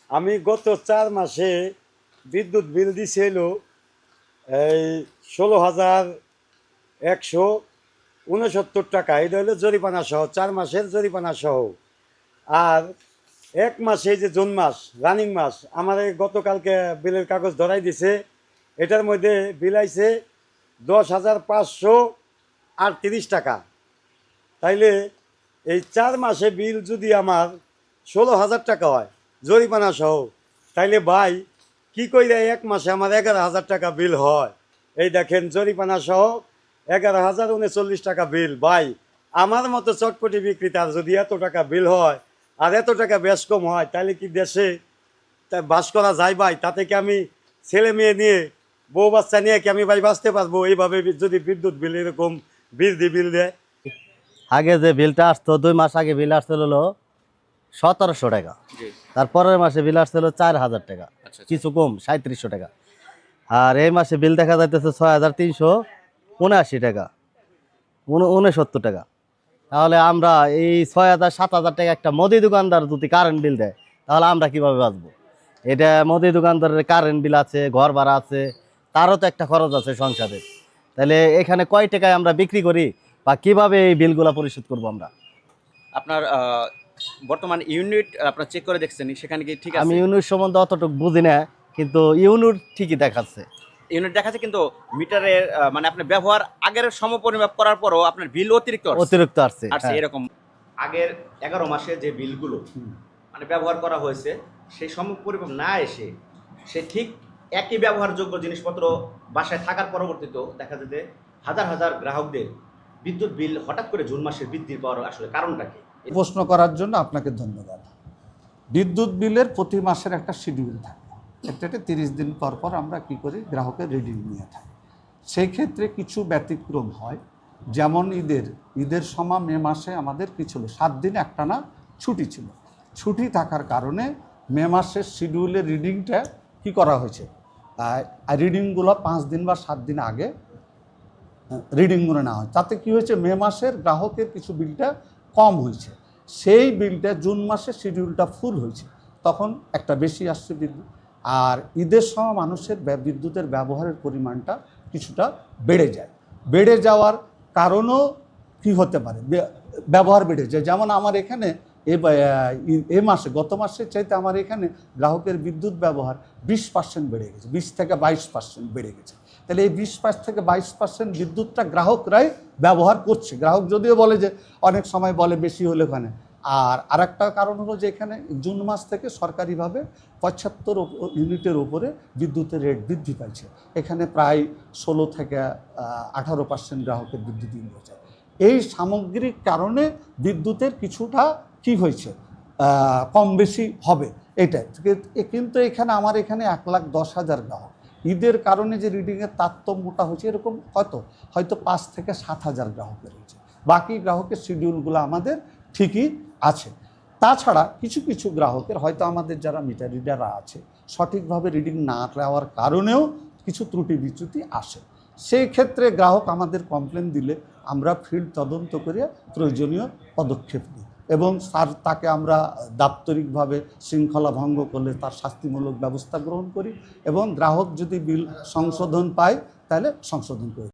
আমি গত 4 মাসে বিদ্যুৎ বিল দিছি হলো এই 16,169 টাকা। এটা হলো জরিমানা সহ, 4 মাসের জরিমানা সহ। আর 1 মাসে, এই যে জুন মাস রানিং মাস, আমার গতকালকে বিলের কাগজ ধরাই দিছে। এটার মধ্যে বিল আইছে 10,538 টাকা। তাইলে এই 4 মাসে বিল যদি আমার 16,000 টাকা হয় জরিমানা সহ, তাইলে ভাই কি কইরা 1 মাসে আমার 11,000 টাকা বিল হয়? এই দেখেন, জরিমানা সহ 11,039 টাকা বিল। ভাই আমার মতো চটপটি বিক্রেতার যদি এত টাকা বিল হয় আর এত টাকা বেশ কম হয়, তাহলে কি দেশে বাস করা যায় ভাই? তাতে কি আমি ছেলে মেয়ে নিয়ে, বউ বাচ্চা নিয়ে কি আমি ভাই বাঁচতে পারবো? এইভাবে যদি বিদ্যুৎ বিল এরকম বিল দেয়। আগে যে বিলটা আসতো 2 মাস আগে বিল আসছিল হলো 1700 টাকা, তারপরের মাসে বিল আসছিল 4,000 টাকা, কিছু কম 3700 টাকা। আর এই মাসে বিল দেখা যাইতেছে 6,379 টাকা, 69 টাকা। তাহলে আমরা এই 6,000-7,000 টাকা একটা মুদি দোকানদার যদি কারেন্ট বিল দেয়, তাহলে আমরা কিভাবে বাঁচবো? এটা মুদি দোকানদারের কারেন্ট বিল আছে, ঘর ভাড়া আছে, তারও তো একটা খরচ আছে সংসারে। তাহলে এখানে কয় টাকায় আমরা বিক্রি করি বা কিভাবে এই বিলগুলা পরিশোধ করবো আমরা? আপনার বর্তমান ইউনিট আপনার চেক করে দেখছেন, সেখানে কি ঠিক আছে? আমি ইউনিট সম্বন্ধে অতটুকু বুঝি না, কিন্তু ইউনিট ঠিকই দেখাচ্ছে। ইউনিট দেখাচ্ছে, কিন্তু মিটারের মানে আপনার ব্যবহার আগের সমপরিমাপ করার পরও আপনার বিল অতিরিক্ত আসছে। হ্যাঁ। এরকম আগের 11 মাসে যে বিলগুলো মানে ব্যবহার করা হয়েছে, সেই সমপরিমাপ না এসে সে ঠিক একই ব্যবহারযোগ্য জিনিসপত্র বাসায় থাকার পরবর্তীতেও দেখা যেতে হাজার হাজার গ্রাহকদের বিদ্যুৎ বিল হঠাৎ করে জুন মাসে বৃদ্ধির পাওয়ার আসলে কারণটা কি? প্রশ্ন করার জন্য আপনাকে ধন্যবাদ। বিদ্যুৎ বিলের প্রতি মাসের একটা শিডিউল থাকে। এটা 30 দিন পর পর আমরা কি করি, গ্রাহকের রিডিং নিয়ে থাকি। সেই ক্ষেত্রে কিছু ব্যতিক্রম হয়, যেমন ঈদের সময় মে মাসে আমাদের কি ছিল, 7 দিন একটানা ছুটি ছিল। ছুটি থাকার কারণে মে মাসের শিডিউলের রিডিংটা কি করা হয়েছে, রিডিংগুলো 5 দিন বা 7 দিন আগে রিডিংগুলো নেওয়া হয়। তাতে কি হয়েছে, মে মাসের গ্রাহকের কিছু বিলটা কম হয়েছে, সেই বিলটা জুন মাসের শিডিউলটা ফুল হয়েছে, তখন একটা বেশি আসছে বিদ্যুৎ। আর ঈদের সময় মানুষের বিদ্যুতের ব্যবহারের পরিমাণটা কিছুটা বেড়ে যায়। বেড়ে যাওয়ার কারণও কি হতে পারে, ব্যবহার বেড়ে যায়। যেমন আমার এখানে এ মাসে, গত মাসের চাইতে আমার এখানে গ্রাহকের বিদ্যুৎ ব্যবহার 20% বেড়ে গেছে, 20 থেকে 22% বেড়ে গেছে। তাহলে এই 20 থেকে 22% বিদ্যুৎটা গ্রাহকরাই ব্যবহার করছে। গ্রাহক যদিও বলে যে অনেক সময় বলে বেশি হলে ওখানে। আর আরেকটা কারণ হলো যে এখানে জুন মাস থেকে সরকারিভাবে 75 ইউনিটের উপরে বিদ্যুতের রেট বৃদ্ধি পাইছে। এখানে প্রায় 16 থেকে 18% গ্রাহকের বিদ্যুৎ বিল হয়েছে। এই সামগ্রিক কারণে বিদ্যুতের কিছুটা কি হয়েছে, কম বেশি হবে এটাই। কিন্তু এখানে আমার এখানে 1,10,000 গ্রাহক। ঈদের কারণে যে রিডিংয়ের তারতম্যটা হয়েছে, এরকম হয়তো 5 থেকে 7,000 গ্রাহকের হয়েছে। বাকি গ্রাহকের শিডিউলগুলো আমাদের ঠিকই আছে। তাছাড়া কিছু কিছু গ্রাহকের হয়তো আমাদের যারা মিটার রিডাররা আছে, সঠিকভাবে রিডিং না নেওয়ার কারণেও কিছু ত্রুটি বিচ্যুতি আসে। সেই ক্ষেত্রে গ্রাহক আমাদের কমপ্লেন দিলে আমরা ফিল্ড তদন্ত করে প্রয়োজনীয় পদক্ষেপ নিই এবং তাকে আমরা দাপ্তরিকভাবে শৃঙ্খলা ভঙ্গ করলে তার শাস্তিমূলক ব্যবস্থা গ্রহণ করি এবং গ্রাহক যদি বিল সংশোধন পায় তাহলে সংশোধন করি।